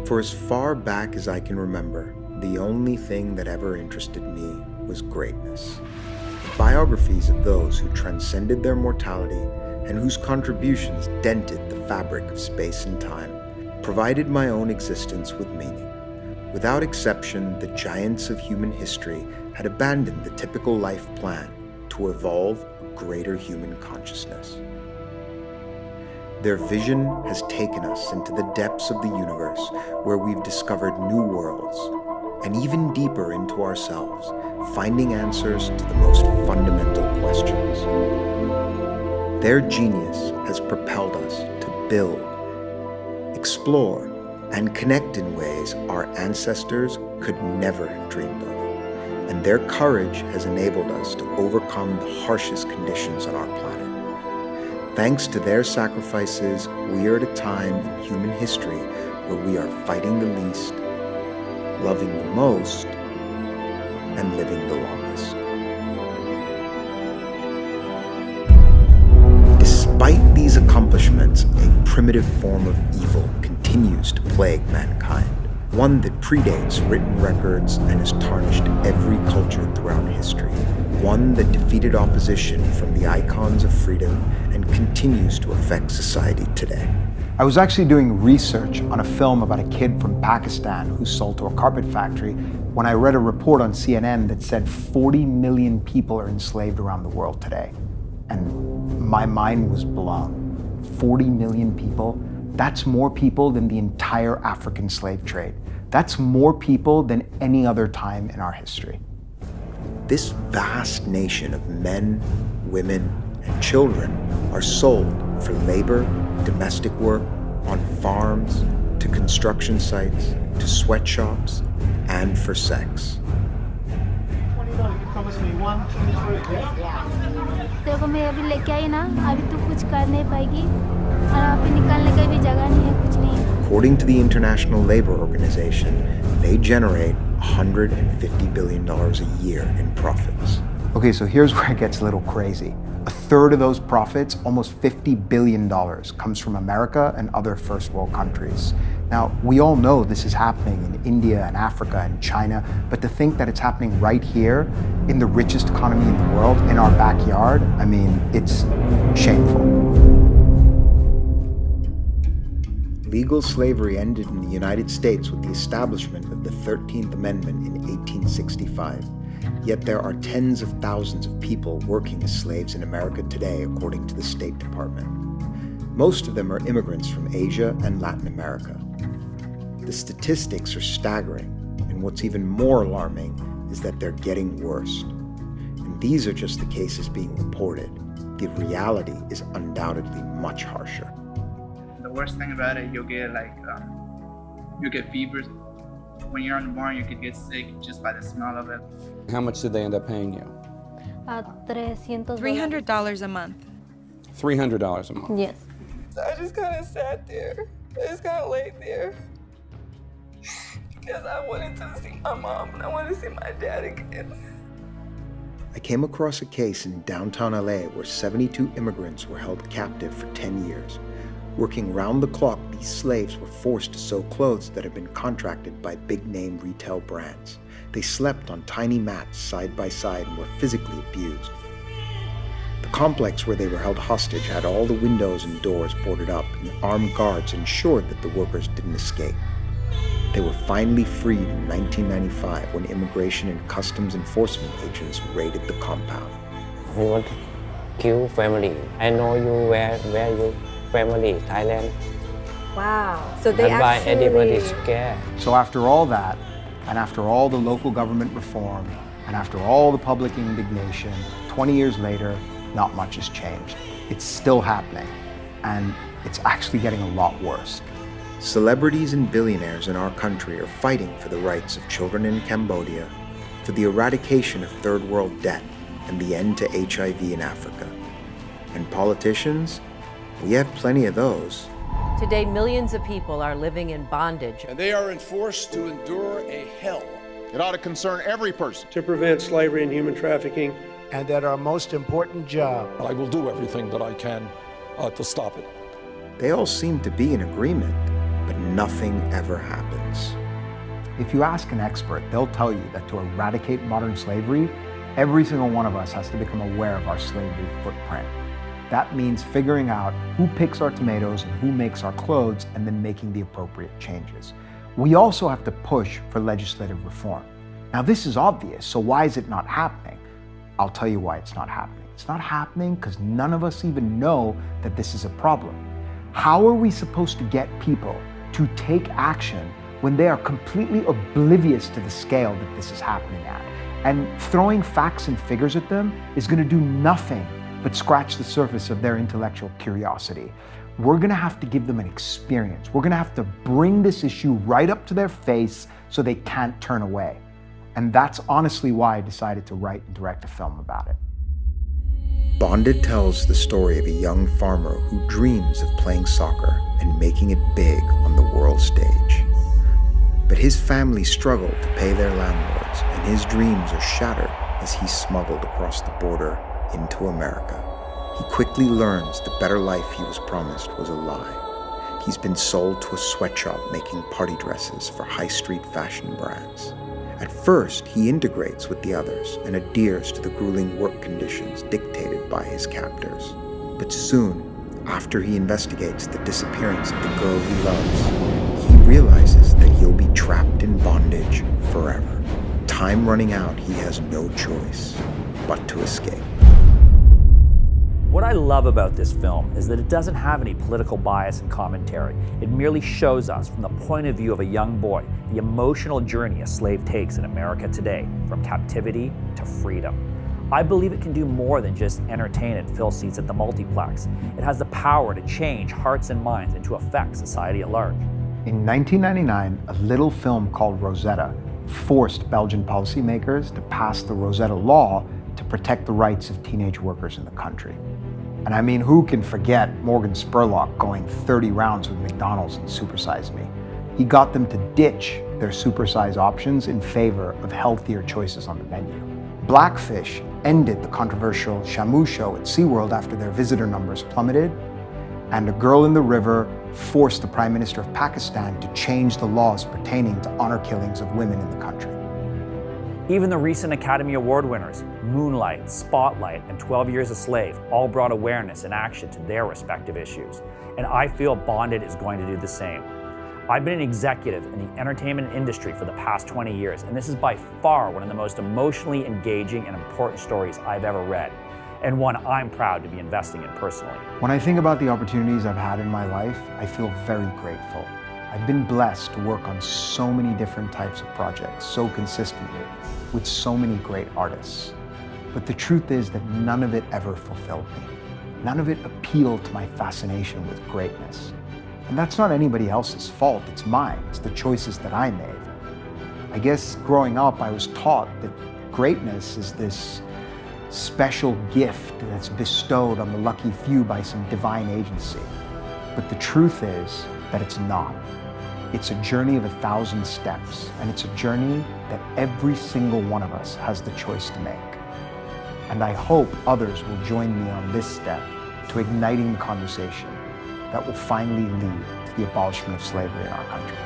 For as far back as I can remember, the only thing that ever interested me was greatness. The biographies of those who transcended their mortality and whose contributions dented the fabric of space and time provided my own existence with meaning. Without exception, the giants of human history had abandoned the typical life plan to evolve a greater human consciousness. Their vision has taken us into the depths of the universe, where we've discovered new worlds, and even deeper into ourselves, finding answers to the most fundamental questions. Their genius has propelled us to build, explore, and connect in ways our ancestors could never have dreamed of. And their courage has enabled us to overcome the harshest conditions on our planet. Thanks to their sacrifices, we are at a time in human history where we are fighting the least, loving the most, and living the longest. Despite these accomplishments, a primitive form of evil continues to plague mankind, one that predates written records and has tarnished every culture throughout history, one that defeated opposition from the icons of freedom and continues to affect society today. I was actually doing research on a film about a kid from Pakistan who sold to a carpet factory when I read a report on CNN that said 40 million people are enslaved around the world today. And my mind was blown. 40 million people, that's more people than the entire African slave trade. That's more people than any other time in our history. This vast nation of men, women, and children are sold for labor, domestic work, on farms, to construction sites, to sweatshops, and for sex. देखो मैं अभी लेके आई ना अभी तू कुछ कर नहीं पाएगी और अभी निकालने का भी जगह नहीं है कुछ नहीं. According to the International Labor Organization, they generate $150 billion a year in profits. Okay, so here's where it gets a little crazy. A third of those profits, almost $50 billion, comes from America and other first world countries. Now, we all know this is happening in India and Africa and China, but to think that it's happening right here in the richest economy in the world, in our backyard, I mean, it's shameful. Legal slavery ended in the United States with the establishment of the 13th Amendment in 1865. Yet there are tens of thousands of people working as slaves in America today, according to the State Department. Most of them are immigrants from Asia and Latin America. The statistics are staggering, and what's even more alarming is that they're getting worse. And these are just the cases being reported. The reality is undoubtedly much harsher. The worst thing about it, you'll get fevers. When you're on the barn, you could get sick just by the smell of it. How much did they end up paying you? $300 a month. $300 a month? Yes. So I just kind of sat there. I just kind of laid there. Because I wanted to see my mom and I wanted to see my dad again. I came across a case in downtown LA where 72 immigrants were held captive for 10 years. Working round the clock, these slaves were forced to sew clothes that had been contracted by big-name retail brands. They slept on tiny mats side by side and were physically abused. The complex where they were held hostage had all the windows and doors boarded up, and armed guards ensured that the workers didn't escape. They were finally freed in 1995 when Immigration and Customs Enforcement agents raided the compound. We want to kill family. I know you where you family, Thailand. Wow. So they That's why actually... everybody's scared. So after all that, and after all the local government reform, and after all the public indignation, 20 years later, not much has changed. It's still happening, and it's actually getting a lot worse. Celebrities and billionaires in our country are fighting for the rights of children in Cambodia, for the eradication of third world debt, and the end to HIV in Africa. And politicians? We have plenty of those. Today, millions of people are living in bondage. And they are enforced to endure a hell. It ought to concern every person. To prevent slavery and human trafficking. And that our most important job. I will do everything that I can to stop it. They all seem to be in agreement. but nothing ever happens. If you ask an expert, they'll tell you that to eradicate modern slavery, every single one of us has to become aware of our slavery footprint. That means figuring out who picks our tomatoes and who makes our clothes, and then making the appropriate changes. We also have to push for legislative reform. Now, this is obvious, so why is it not happening? I'll tell you why it's not happening. It's not happening because none of us even know that this is a problem. How are we supposed to get people to take action when they are completely oblivious to the scale that this is happening at? And throwing facts and figures at them is going to do nothing but scratch the surface of their intellectual curiosity. We're going to have to give them an experience. We're going to have to bring this issue right up to their face so they can't turn away. And that's honestly why I decided to write and direct a film about it. Bonded tells the story of a young farmer who dreams of playing soccer and making it big on the world stage. But his family struggled to pay their landlords, and his dreams are shattered as he's smuggled across the border into America. He quickly learns the better life he was promised was a lie. He's been sold to a sweatshop making party dresses for high street fashion brands. At first, he integrates with the others and adheres to the grueling work conditions dictated by his captors. But soon, after he investigates the disappearance of the girl he loves, he realizes that he'll be trapped in bondage forever. Time running out, he has no choice but to escape. What I love about this film is that it doesn't have any political bias and commentary. It merely shows us, from the point of view of a young boy, the emotional journey a slave takes in America today, from captivity to freedom. I believe it can do more than just entertain and fill seats at the multiplex. It has the power to change hearts and minds and to affect society at large. In 1999, a little film called Rosetta forced Belgian policymakers to pass the Rosetta Law to protect the rights of teenage workers in the country. And I mean, who can forget Morgan Spurlock going 30 rounds with McDonald's and Super Size Me? He got them to ditch their supersize options in favor of healthier choices on the menu. Blackfish ended the controversial Shamu show at SeaWorld after their visitor numbers plummeted, and A Girl in the River forced the Prime Minister of Pakistan to change the laws pertaining to honor killings of women in the country. Even the recent Academy Award winners, Moonlight, Spotlight, and 12 Years a Slave, all brought awareness and action to their respective issues. And I feel Bonded is going to do the same. I've been an executive in the entertainment industry for the past 20 years, and this is by far one of the most emotionally engaging and important stories I've ever read, and one I'm proud to be investing in personally. When I think about the opportunities I've had in my life, I feel very grateful. I've been blessed to work on so many different types of projects so consistently with so many great artists. But the truth is that none of it ever fulfilled me. None of it appealed to my fascination with greatness. And that's not anybody else's fault, it's mine. It's the choices that I made. I guess growing up, I was taught that greatness is this special gift that's bestowed on the lucky few by some divine agency. But the truth is that it's not. It's a journey of 1,000 steps, and it's a journey that every single one of us has the choice to make. And I hope others will join me on this step to igniting the conversation that will finally lead to the abolishment of slavery in our country.